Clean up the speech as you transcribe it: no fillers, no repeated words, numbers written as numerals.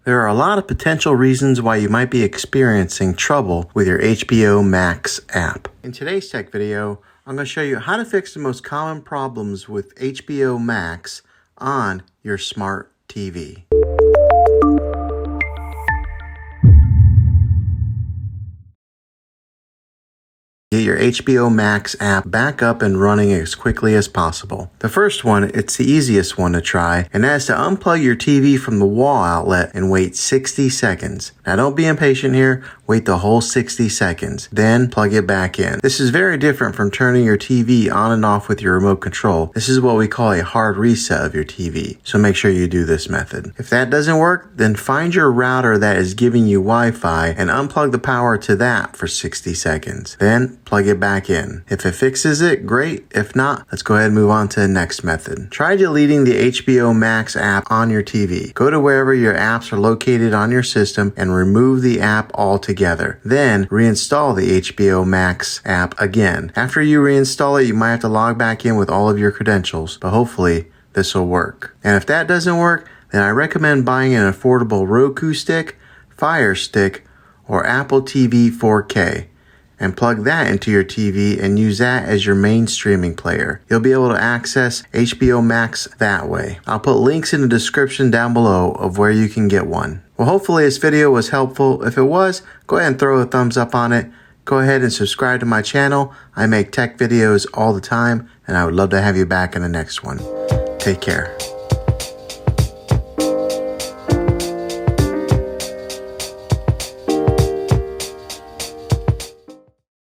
There are a lot of potential reasons why you might be experiencing trouble with your HBO Max app. In today's tech video, I'm going to show you how to fix the most common problems with HBO Max on your smart TV. Get your HBO Max app back up and running as quickly as possible. The first one, it's the easiest one to try, and that's to unplug your TV from the wall outlet and wait 60 seconds. Now don't be impatient here, wait the whole 60 seconds, then plug it back in. This is very different from turning your TV on and off with your remote control. This is what we call a hard reset of your TV, so make sure you do this method. If that doesn't work, then find your router that is giving you Wi-Fi and unplug the power to that for 60 seconds. Then plug it back in. If it fixes it, great. If not, let's go ahead and move on to the next method. Try deleting the HBO Max app on your TV. Go to wherever your apps are located on your system and remove the app altogether. Then reinstall the HBO Max app again. After you reinstall it, you might have to log back in with all of your credentials, but hopefully this will work. And if that doesn't work, then I recommend buying an affordable Roku stick, Fire Stick, or Apple TV 4K. And plug that into your TV and use that as your main streaming player. You'll be able to access HBO Max that way. I'll put links in the description down below of where you can get one. Well, hopefully this video was helpful. If it was, go ahead and throw a thumbs up on it. Go ahead and subscribe to my channel. I make tech videos all the time, and I would love to have you back in the next one. Take care.